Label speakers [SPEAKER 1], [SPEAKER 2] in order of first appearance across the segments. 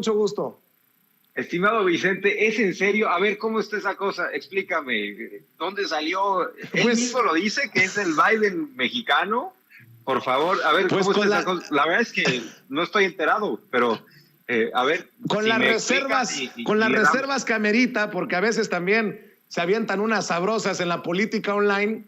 [SPEAKER 1] mucho gusto.
[SPEAKER 2] Estimado Vicente, ¿es en serio? A ver, ¿cómo está esa cosa? Explícame, ¿dónde salió? ¿Él mismo lo dice, que es el Biden mexicano? Por favor, a ver,
[SPEAKER 1] Pues
[SPEAKER 2] ¿cómo está esa cosa? La verdad es que no estoy enterado, pero a ver.
[SPEAKER 1] Con las reservas que amerita, porque a veces también se avientan unas sabrosas en la política online.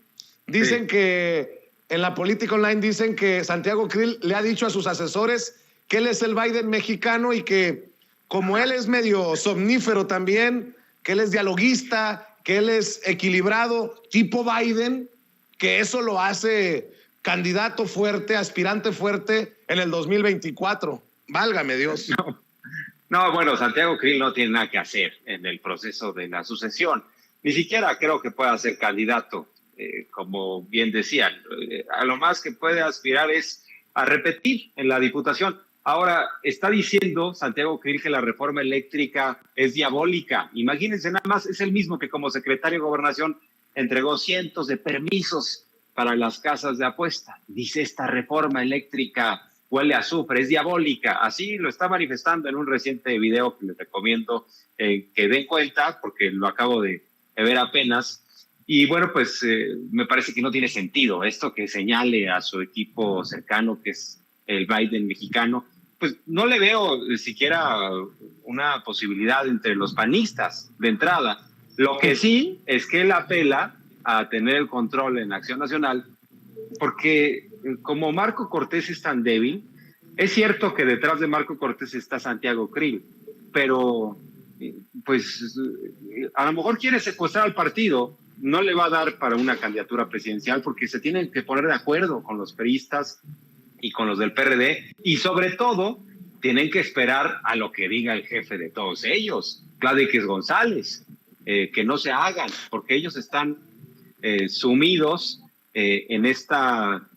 [SPEAKER 1] Dicen que en la política online dicen que Santiago Krill le ha dicho a sus asesores que él es el Biden mexicano y que como él es medio somnífero también, que él es dialoguista, que él es equilibrado, tipo Biden, que eso lo hace candidato fuerte, aspirante fuerte en el 2024. Válgame Dios.
[SPEAKER 2] No, bueno, Santiago Krill no tiene nada que hacer en el proceso de la sucesión. Ni siquiera creo que pueda ser candidato, como bien decían. A lo más que puede aspirar es a repetir en la diputación. Ahora, está diciendo Santiago Krill que la reforma eléctrica es diabólica. Imagínense nada más, es el mismo que como secretario de Gobernación entregó cientos de permisos para las casas de apuesta. Dice, esta reforma eléctrica huele a azufre, es diabólica. Así lo está manifestando en un reciente video que les recomiendo que den cuenta, porque lo acabo de ver apenas. Y bueno, pues me parece que no tiene sentido esto que señale a su equipo cercano, que es el Biden mexicano. Pues no le veo siquiera una posibilidad entre los panistas de entrada. Lo que sí es que él apela a tener el control en Acción Nacional, porque como Marco Cortés es tan débil, es cierto que detrás de Marco Cortés está Santiago Krill, pero pues a lo mejor quiere secuestrar al partido, no le va a dar para una candidatura presidencial porque se tienen que poner de acuerdo con los priistas y con los del PRD, y sobre todo tienen que esperar a lo que diga el jefe de todos ellos, Claudio X González, que no se hagan, porque ellos están sumidos en esta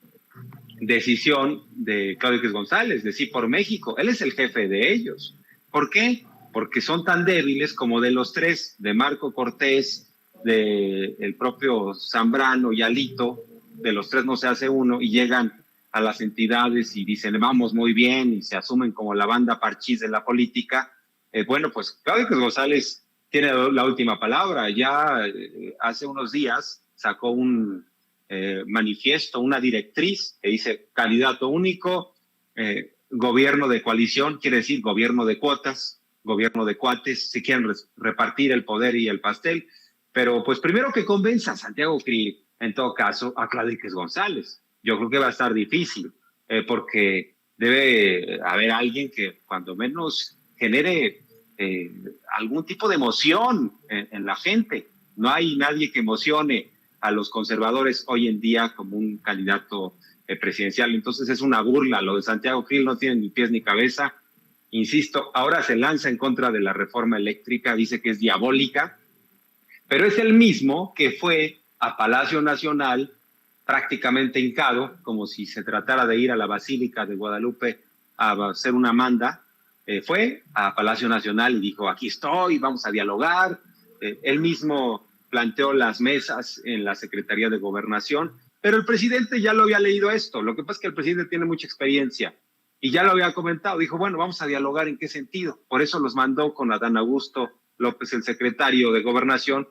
[SPEAKER 2] decisión de Claudio X González, de Sí por México. Él es el jefe de ellos. ¿Por qué? Porque son tan débiles como de los tres, de Marco Cortés, de el propio Zambrano y Alito, de los tres no se hace uno, y llegan a las entidades y dicen, vamos muy bien, y se asumen como la banda parchís de la política. Bueno, pues Claudio X González tiene la última palabra. Ya hace unos días sacó un manifiesto, una directriz que dice candidato único, gobierno de coalición, quiere decir gobierno de cuotas, gobierno de cuates, se quieren repartir el poder y el pastel, pero pues primero que convenza a Santiago Krill, en todo caso, a Claudio X González. Yo creo que va a estar difícil, porque debe haber alguien que cuando menos genere algún tipo de emoción en la gente. No hay nadie que emocione a los conservadores hoy en día como un candidato presidencial. Entonces es una burla. Lo de Santiago Krill no tiene ni pies ni cabeza. Insisto, ahora se lanza en contra de la reforma eléctrica, dice que es diabólica, pero es el mismo que fue a Palacio Nacional prácticamente hincado, como si se tratara de ir a la Basílica de Guadalupe a hacer una manda. Fue a Palacio Nacional y dijo, aquí estoy, vamos a dialogar. Él mismo planteó las mesas en la Secretaría de Gobernación, pero el presidente ya lo había leído esto. Lo que pasa es que el presidente tiene mucha experiencia y ya lo había comentado. Dijo, bueno, vamos a dialogar. ¿En qué sentido? Por eso los mandó con Adán Augusto López, el secretario de Gobernación,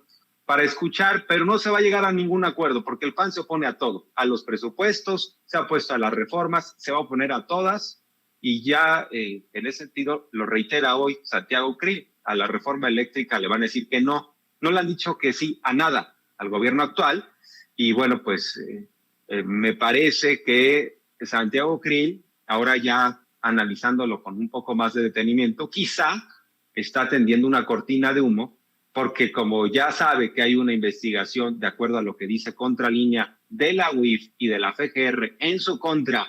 [SPEAKER 2] para escuchar, pero no se va a llegar a ningún acuerdo, porque el PAN se opone a todo, a los presupuestos, se ha opuesto a las reformas, se va a oponer a todas, y ya en ese sentido lo reitera hoy Santiago Krill. A la reforma eléctrica le van a decir que no le han dicho que sí a nada al gobierno actual, y bueno, pues me parece que Santiago Krill, ahora ya analizándolo con un poco más de detenimiento, quizá está tendiendo una cortina de humo, porque como ya sabe que hay una investigación, de acuerdo a lo que dice Contralínea, de la UIF y de la FGR en su contra,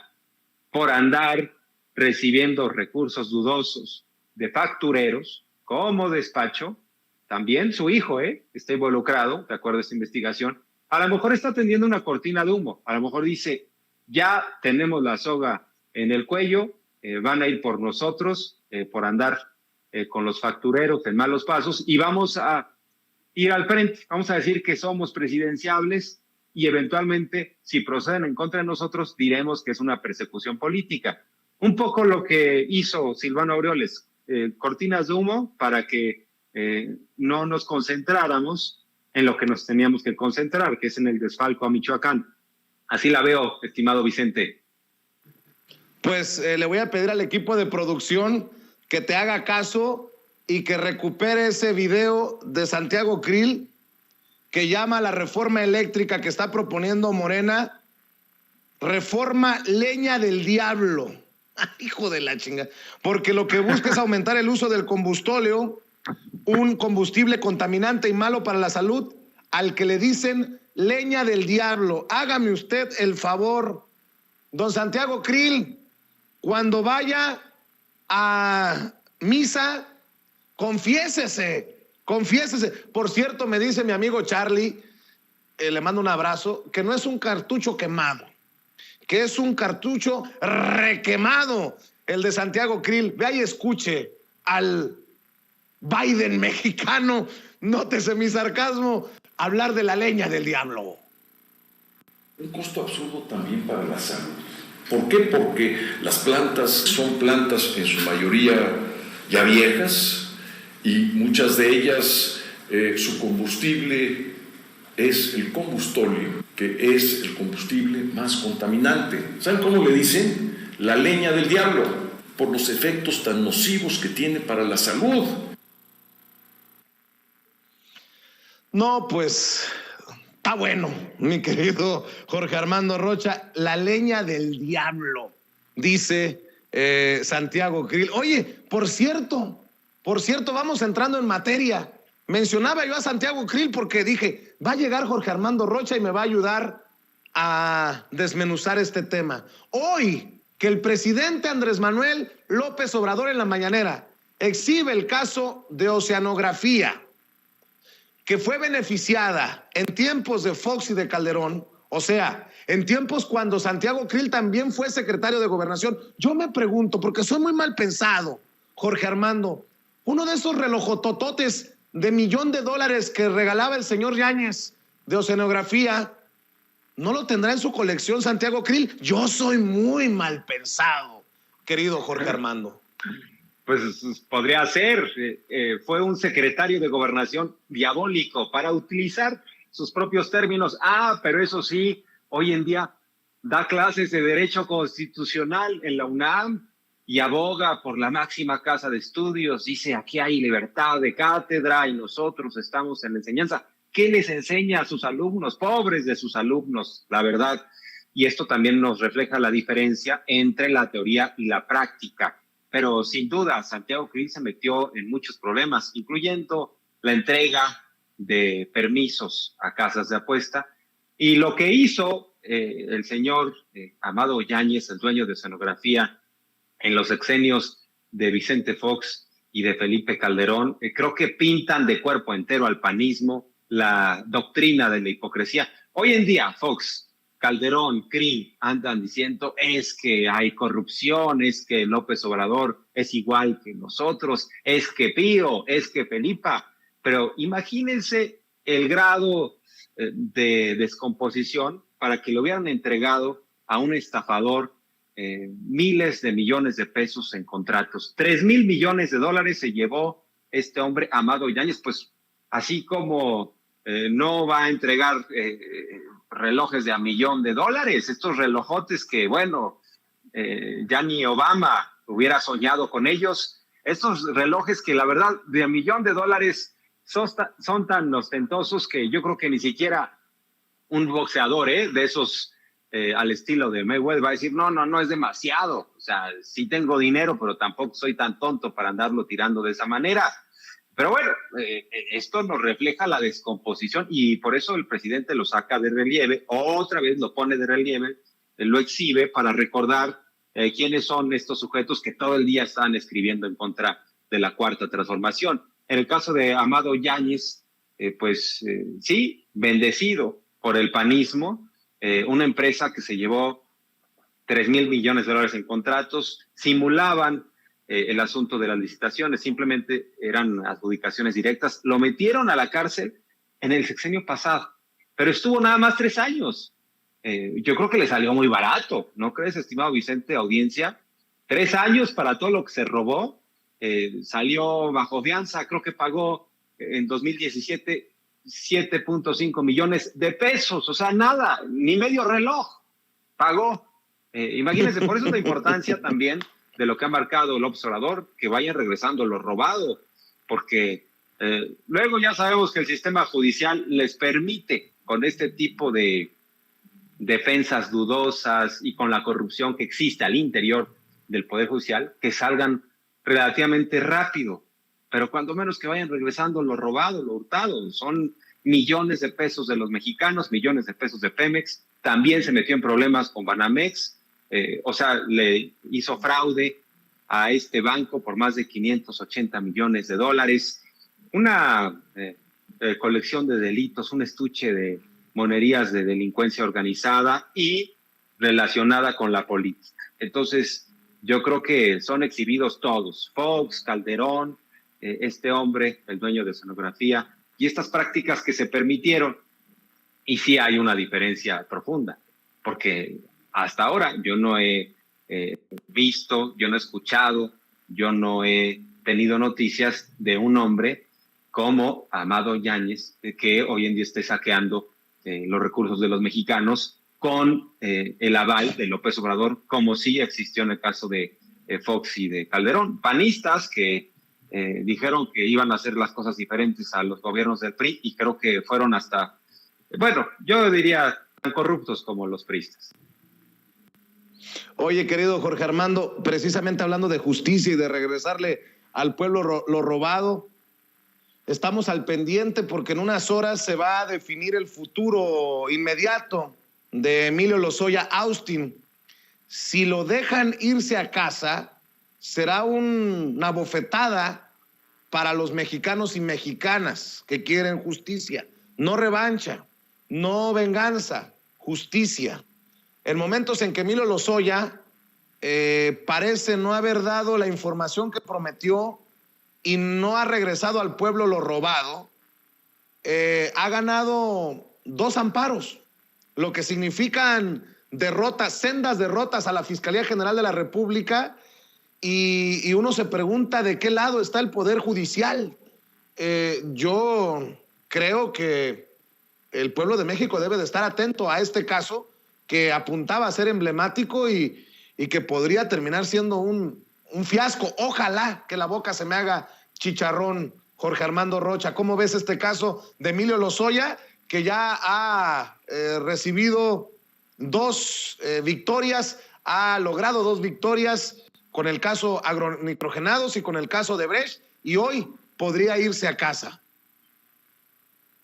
[SPEAKER 2] por andar recibiendo recursos dudosos de factureros como despacho, también su hijo está involucrado, de acuerdo a esta investigación, a lo mejor está tendiendo una cortina de humo, a lo mejor dice, ya tenemos la soga en el cuello, van a ir por nosotros, por andar con los factureros en malos pasos, y vamos a ir al frente, vamos a decir que somos presidenciables y eventualmente, si proceden en contra de nosotros, diremos que es una persecución política. Un poco lo que hizo Silvano Aureoles cortinas de humo para que no nos concentráramos en lo que nos teníamos que concentrar, que es en el desfalco a Michoacán. Así la veo, estimado Vicente.
[SPEAKER 1] Pues le voy a pedir al equipo de producción que te haga caso y que recupere ese video de Santiago Krill que llama a la reforma eléctrica que está proponiendo Morena, reforma leña del diablo. Hijo de la chinga. Porque lo que busca es aumentar el uso del combustóleo, un combustible contaminante y malo para la salud, al que le dicen leña del diablo. Hágame usted el favor, don Santiago Krill, cuando vaya a misa, confiésese. Por cierto, me dice mi amigo Charlie, le mando un abrazo, que no es un cartucho quemado, que es un cartucho requemado, el de Santiago Krill. Vea y escuche al Biden mexicano, nótese mi sarcasmo, hablar de la leña del diablo.
[SPEAKER 3] Un costo absurdo también para la salud. ¿Por qué? Porque las plantas son plantas en su mayoría ya viejas y muchas de ellas su combustible es el combustóleo, que es el combustible más contaminante. ¿Saben cómo le dicen? La leña del diablo, por los efectos tan nocivos que tiene para la salud.
[SPEAKER 1] No, pues está bueno, mi querido Jorge Armando Rocha, la leña del diablo, dice Santiago Krill. Oye, por cierto, vamos entrando en materia. Mencionaba yo a Santiago Krill porque dije, va a llegar Jorge Armando Rocha y me va a ayudar a desmenuzar este tema. Hoy, que el presidente Andrés Manuel López Obrador en la mañanera exhibe el caso de Oceanografía, que fue beneficiada en tiempos de Fox y de Calderón, o sea, en tiempos cuando Santiago Krill también fue secretario de Gobernación. Yo me pregunto, porque soy muy mal pensado, Jorge Armando, uno de esos relojotototes de $1,000,000 que regalaba el señor Yáñez de Oceanografía, ¿no lo tendrá en su colección Santiago Krill? Yo soy muy mal pensado, querido Jorge Armando.
[SPEAKER 2] Pues podría ser. Fue un secretario de Gobernación diabólico, para utilizar sus propios términos. Pero eso sí, hoy en día da clases de Derecho Constitucional en la UNAM y aboga por la máxima casa de estudios. Dice, aquí hay libertad de cátedra y nosotros estamos en la enseñanza. ¿Qué les enseña a sus alumnos? Pobres de sus alumnos, la verdad. Y esto también nos refleja la diferencia entre la teoría y la práctica. Pero sin duda, Santiago Krill se metió en muchos problemas, incluyendo la entrega de permisos a casas de apuesta. Y lo que hizo el señor Amado Yáñez, el dueño de Oceanografía, en los sexenios de Vicente Fox y de Felipe Calderón, creo que pintan de cuerpo entero al panismo, la doctrina de la hipocresía. Hoy en día, Fox, Calderón, Krill andan diciendo es que hay corrupción, es que López Obrador es igual que nosotros, es que Pío, es que Felipa. Pero imagínense el grado de descomposición para que le hubieran entregado a un estafador miles de millones de pesos en contratos. 3,000 millones de dólares se llevó este hombre, Amado Yáñez, pues así como no va a entregar relojes de $1,000,000, estos relojotes que, bueno, ya ni Obama hubiera soñado con ellos, estos relojes que la verdad de $1,000,000 son tan ostentosos que yo creo que ni siquiera un boxeador de esos al estilo de Mayweather va a decir, no, es demasiado, o sea, sí tengo dinero, pero tampoco soy tan tonto para andarlo tirando de esa manera. Pero bueno, esto nos refleja la descomposición y por eso el presidente lo saca de relieve, otra vez lo pone de relieve, lo exhibe para recordar quiénes son estos sujetos que todo el día están escribiendo en contra de la Cuarta Transformación. En el caso de Amado Yáñez, sí, bendecido por el panismo, una empresa que se llevó 3,000 millones de dólares en contratos, simulaban el asunto de las licitaciones, simplemente eran adjudicaciones directas. Lo metieron a la cárcel en el sexenio pasado, pero estuvo nada más 3 años. Yo creo que le salió muy barato, ¿no crees, estimado Vicente, audiencia? 3 años para todo lo que se robó. salió bajo fianza, creo que pagó en 2017 7.5 millones de pesos, o sea, nada, ni medio reloj pagó. Imagínense, por eso la importancia también de lo que ha marcado el observador, que vayan regresando lo robado, porque luego ya sabemos que el sistema judicial les permite, con este tipo de defensas dudosas y con la corrupción que existe al interior del Poder Judicial, que salgan relativamente rápido, pero cuando menos que vayan regresando lo robado, lo hurtado. Son millones de pesos de los mexicanos, millones de pesos de Pemex. También se metió en problemas con Banamex, o sea, le hizo fraude a este banco por más de 580 millones de dólares. Una colección de delitos, un estuche de monerías de delincuencia organizada y relacionada con la política. Entonces, yo creo que son exhibidos todos, Fox, Calderón, este hombre, el dueño de Escenografía, y estas prácticas que se permitieron. Y sí hay una diferencia profunda, porque hasta ahora yo no he visto, yo no he escuchado, yo no he tenido noticias de un hombre como Amado Yáñez, que hoy en día esté saqueando los recursos de los mexicanos con el aval de López Obrador, como sí existió en el caso de Fox y de Calderón. Panistas que dijeron que iban a hacer las cosas diferentes a los gobiernos del PRI y creo que fueron hasta, bueno, yo diría tan corruptos como los priistas.
[SPEAKER 1] Oye, querido Jorge Armando, precisamente hablando de justicia y de regresarle al pueblo lo robado, estamos al pendiente porque en unas horas se va a definir el futuro inmediato de Emilio Lozoya Austin. Si lo dejan irse a casa, será una bofetada para los mexicanos y mexicanas que quieren justicia. No revancha, no venganza, justicia. En momentos en que Emilio Lozoya parece no haber dado la información que prometió y no ha regresado al pueblo lo robado, ha ganado 2 amparos, lo que significan derrotas, sendas derrotas a la Fiscalía General de la República, y uno se pregunta de qué lado está el Poder Judicial. Yo creo que el pueblo de México debe de estar atento a este caso que apuntaba a ser emblemático y que podría terminar siendo un fiasco. Ojalá que la boca se me haga chicharrón, Jorge Armando Rocha. ¿Cómo ves este caso de Emilio Lozoya, que ya ha recibido 2 victorias, ha logrado 2 victorias con el caso agronitrogenados y con el caso de Brecht, y hoy podría irse a casa?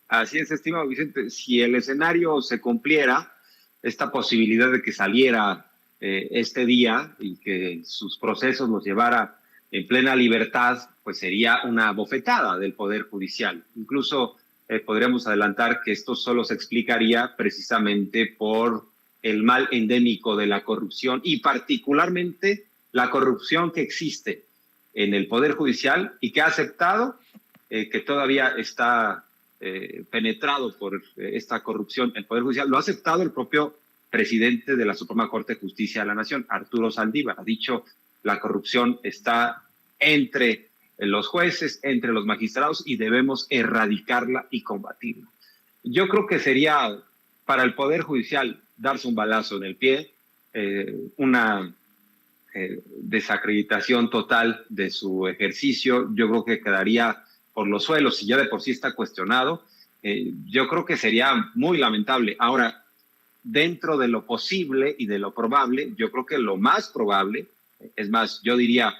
[SPEAKER 2] Así es, estimado Vicente. Si el escenario se cumpliera, esta posibilidad de que saliera este día y que sus procesos los llevara en plena libertad, pues sería una bofetada del Poder Judicial. Incluso podríamos adelantar que esto solo se explicaría precisamente por el mal endémico de la corrupción y particularmente la corrupción que existe en el Poder Judicial y que ha aceptado que todavía está penetrado por esta corrupción. El Poder Judicial lo ha aceptado el propio presidente de la Suprema Corte de Justicia de la Nación, Arturo Saldívar. Ha dicho la corrupción está entre los jueces, entre los magistrados y debemos erradicarla y combatirla. Yo creo que sería para el Poder Judicial darse un balazo en el pie, una desacreditación total de su ejercicio. Yo creo que quedaría por los suelos, si ya de por sí está cuestionado. Yo creo que sería muy lamentable. Ahora, dentro de lo posible y de lo probable, yo creo que lo más probable, es más, yo diría,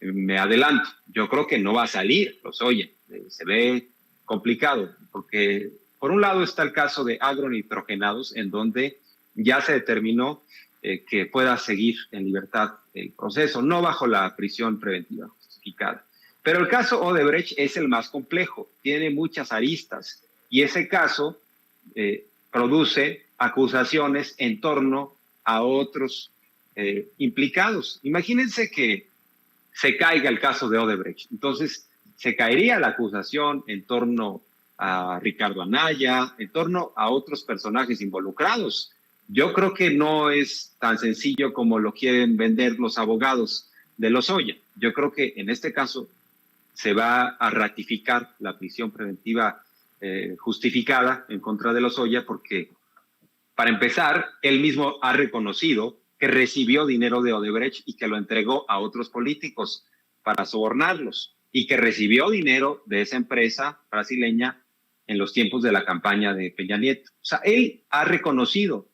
[SPEAKER 2] me adelanto, yo creo que no va a salir Lozoya. Se ve complicado, porque por un lado está el caso de agronitrogenados, en donde ya se determinó que pueda seguir en libertad el proceso, no bajo la prisión preventiva justificada. Pero el caso Odebrecht es el más complejo, tiene muchas aristas, y ese caso produce acusaciones en torno a otros implicados. Imagínense que se caiga el caso de Odebrecht, entonces se caería la acusación en torno a Ricardo Anaya, en torno a otros personajes involucrados. Yo creo que no es tan sencillo como lo quieren vender los abogados de Lozoya. Yo creo que en este caso se va a ratificar la prisión preventiva justificada en contra de Lozoya porque, para empezar, él mismo ha reconocido que recibió dinero de Odebrecht y que lo entregó a otros políticos para sobornarlos y que recibió dinero de esa empresa brasileña en los tiempos de la campaña de Peña Nieto. O sea, él ha reconocido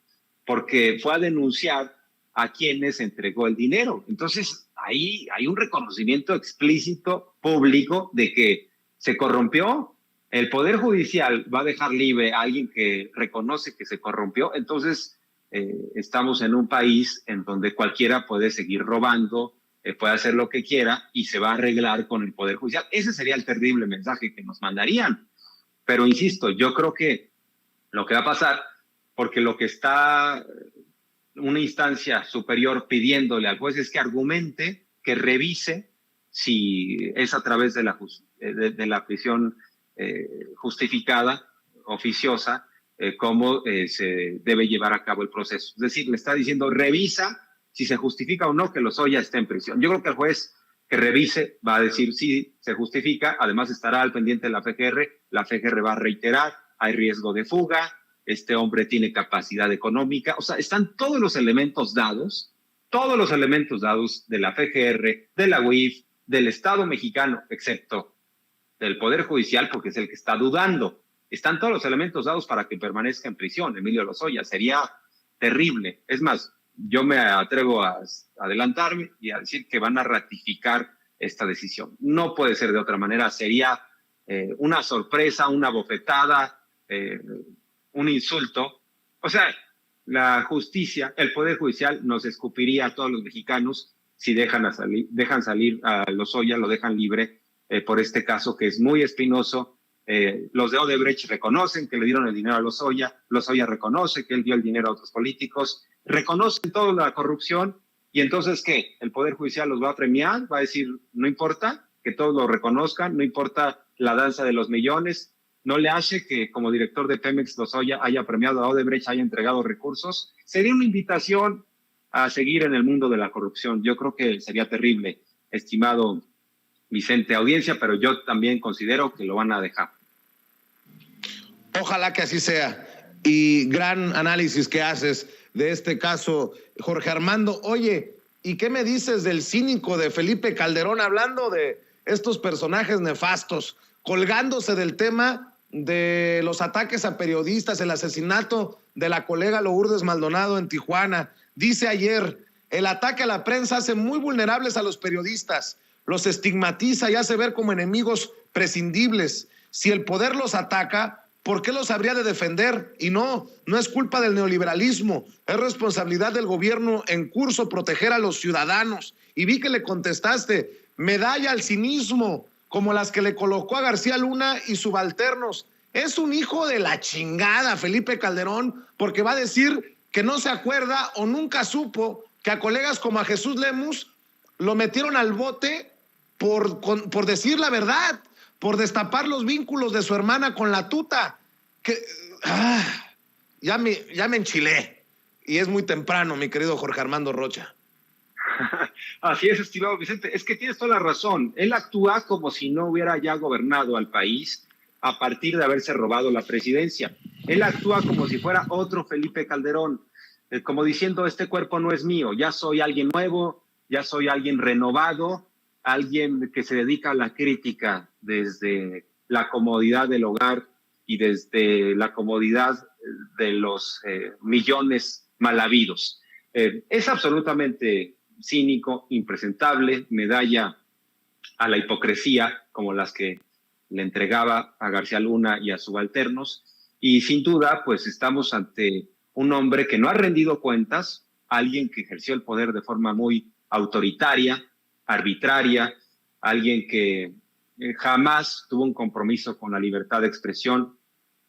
[SPEAKER 2] porque fue a denunciar a quienes entregó el dinero. Entonces, ahí hay un reconocimiento explícito, público, de que se corrompió. El Poder Judicial va a dejar libre a alguien que reconoce que se corrompió. Entonces, estamos en un país en donde cualquiera puede seguir robando, puede hacer lo que quiera y se va a arreglar con el Poder Judicial. Ese sería el terrible mensaje que nos mandarían. Pero insisto, yo creo que lo que va a pasar, porque lo que está una instancia superior pidiéndole al juez es que argumente, que revise si es a través de la prisión justificada, oficiosa, cómo se debe llevar a cabo el proceso. Es decir, le está diciendo, revisa si se justifica o no que Lozoya esté en prisión. Yo creo que el juez que revise va a decir si se justifica, además estará al pendiente de la FGR va a reiterar, hay riesgo de fuga, este hombre tiene capacidad económica, o sea, están todos los elementos dados de la FGR, de la UIF, del Estado mexicano, excepto del Poder Judicial, porque es el que está dudando. Están todos los elementos dados para que permanezca en prisión Emilio Lozoya. Sería terrible. Es más, yo me atrevo a adelantarme y a decir que van a ratificar esta decisión. No puede ser de otra manera. Sería una sorpresa, una bofetada, un insulto. O sea, la justicia, el Poder Judicial nos escupiría a todos los mexicanos si dejan salir a Lozoya, lo dejan libre por este caso que es muy espinoso. Los de Odebrecht reconocen que le dieron el dinero a Lozoya reconoce que él dio el dinero a otros políticos, reconocen toda la corrupción y entonces ¿qué? El Poder Judicial los va a premiar, va a decir no importa que todos lo reconozcan, no importa la danza de los millones, no le hace que como director de Pemex Lozoya haya premiado a Odebrecht, haya entregado recursos. Sería una invitación a seguir en el mundo de la corrupción. Yo creo que sería terrible, estimado Vicente, audiencia, pero yo también considero que lo van a dejar.
[SPEAKER 1] Ojalá que así sea. Y gran análisis que haces de este caso, Jorge Armando. Oye, ¿y qué me dices del cínico de Felipe Calderón hablando de estos personajes nefastos, colgándose del tema de los ataques a periodistas, el asesinato de la colega Lourdes Maldonado en Tijuana? Dice ayer, el ataque a la prensa hace muy vulnerables a los periodistas, los estigmatiza y hace ver como enemigos prescindibles. Si el poder los ataca, ¿por qué los habría de defender? Y no es culpa del neoliberalismo, es responsabilidad del gobierno en curso proteger a los ciudadanos. Y vi que le contestaste, medalla al cinismo, como las que le colocó a García Luna y subalternos. Es un hijo de la chingada, Felipe Calderón, porque va a decir que no se acuerda o nunca supo que a colegas como a Jesús Lemus lo metieron al bote por decir la verdad, por destapar los vínculos de su hermana con la tuta. Ya me enchilé. Y es muy temprano, mi querido Jorge Armando Rocha.
[SPEAKER 2] Así es, estimado Vicente. Es que tienes toda la razón. Él actúa como si no hubiera ya gobernado al país a partir de haberse robado la presidencia. Él actúa como si fuera otro Felipe Calderón, como diciendo, este cuerpo no es mío, ya soy alguien nuevo, ya soy alguien renovado, alguien que se dedica a la crítica desde la comodidad del hogar y desde la comodidad de los millones mal habidos. Es absolutamente cínico, impresentable, medalla a la hipocresía como las que le entregaba a García Luna y a subalternos, y sin duda pues estamos ante un hombre que no ha rendido cuentas, alguien que ejerció el poder de forma muy autoritaria, arbitraria, alguien que jamás tuvo un compromiso con la libertad de expresión,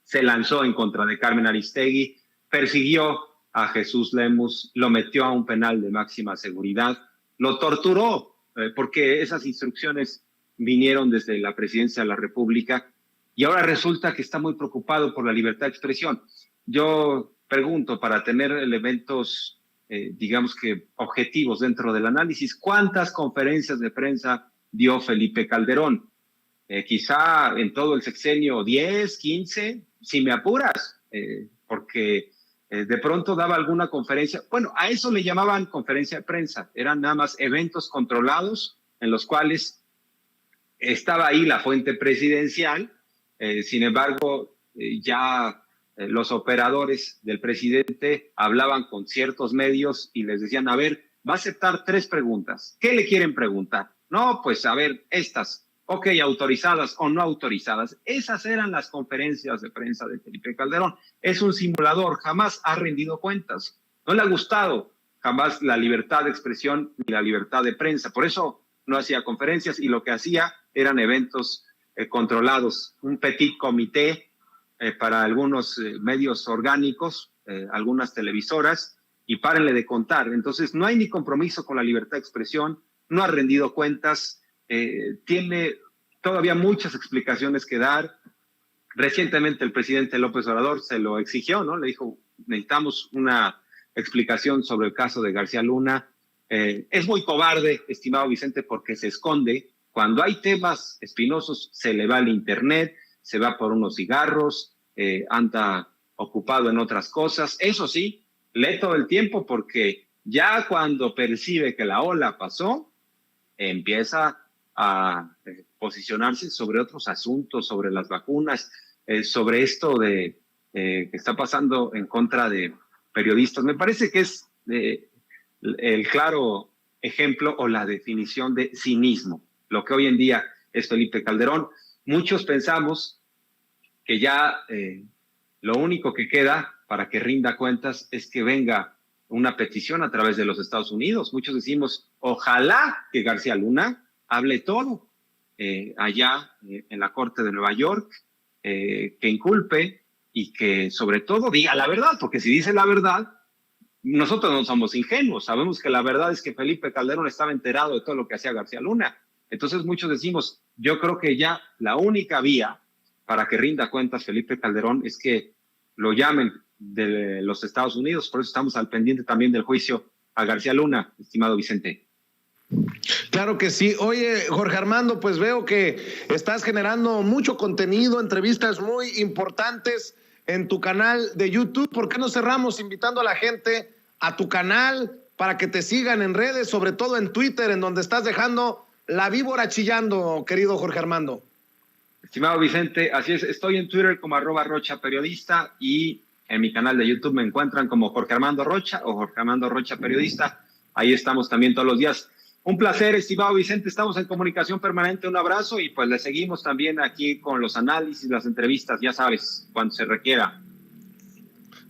[SPEAKER 2] se lanzó en contra de Carmen Aristegui, persiguió a Jesús Lemus, lo metió a un penal de máxima seguridad, lo torturó, porque esas instrucciones vinieron desde la presidencia de la República, y ahora resulta que está muy preocupado por la libertad de expresión. Yo pregunto, para tener elementos digamos que, objetivos dentro del análisis. ¿Cuántas conferencias de prensa dio Felipe Calderón? Quizá en todo el sexenio 10, 15, si me apuras, porque de pronto daba alguna conferencia. Bueno, a eso le llamaban conferencia de prensa. Eran nada más eventos controlados en los cuales estaba ahí la fuente presidencial. Sin embargo, los operadores del presidente hablaban con ciertos medios y les decían, a ver, va a aceptar 3 preguntas. ¿Qué le quieren preguntar? No, pues a ver, estas. Ok, autorizadas o no autorizadas. Esas eran las conferencias de prensa de Felipe Calderón. Es un simulador, jamás ha rendido cuentas. No le ha gustado jamás la libertad de expresión ni la libertad de prensa. Por eso no hacía conferencias y lo que hacía eran eventos controlados. Un petit comité para algunos medios orgánicos, algunas televisoras, y párenle de contar. Entonces no hay ni compromiso con la libertad de expresión, no ha rendido cuentas, tiene todavía muchas explicaciones que dar. Recientemente el presidente López Obrador se lo exigió, ¿no? Le dijo, necesitamos una explicación sobre el caso de García Luna. Es muy cobarde, estimado Vicente, porque se esconde. Cuando hay temas espinosos, se le va al internet, se va por unos cigarros, anda ocupado en otras cosas. Eso sí, lee todo el tiempo, porque ya cuando percibe que la ola pasó, empieza a posicionarse sobre otros asuntos, sobre las vacunas, sobre esto de que está pasando en contra de periodistas. Me parece que es el claro ejemplo o la definición de cinismo, lo que hoy en día es Felipe Calderón. Muchos pensamos que ya lo único que queda para que rinda cuentas es que venga una petición a través de los Estados Unidos. Muchos decimos, ojalá que García Luna hable todo allá en la Corte de Nueva York, que inculpe y que sobre todo diga la verdad, porque si dice la verdad, nosotros no somos ingenuos, sabemos que la verdad es que Felipe Calderón estaba enterado de todo lo que hacía García Luna. Entonces muchos decimos, yo creo que ya la única vía para que rinda cuentas Felipe Calderón es que lo llamen de los Estados Unidos. Por eso estamos al pendiente también del juicio a García Luna, estimado Vicente.
[SPEAKER 1] Claro que sí. Oye, Jorge Armando, pues veo que estás generando mucho contenido, entrevistas muy importantes en tu canal de YouTube. ¿Por qué no cerramos invitando a la gente a tu canal para que te sigan en redes, sobre todo en Twitter, en donde estás dejando la víbora chillando, querido Jorge Armando?
[SPEAKER 2] Estimado Vicente, así es, estoy en Twitter como @RochaPeriodista y en mi canal de YouTube me encuentran como Jorge Armando Rocha o Jorge Armando Rocha Periodista. Ahí estamos también todos los días. Un placer, estimado Vicente, estamos en comunicación permanente, un abrazo y pues le seguimos también aquí con los análisis, las entrevistas, ya sabes, cuando se requiera.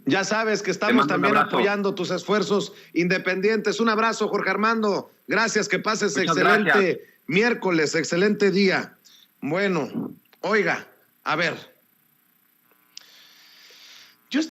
[SPEAKER 1] Ya sabes que estamos también apoyando tus esfuerzos independientes. Un abrazo, Jorge Armando. Gracias, que pases excelente miércoles, excelente día. Bueno, oiga, a ver.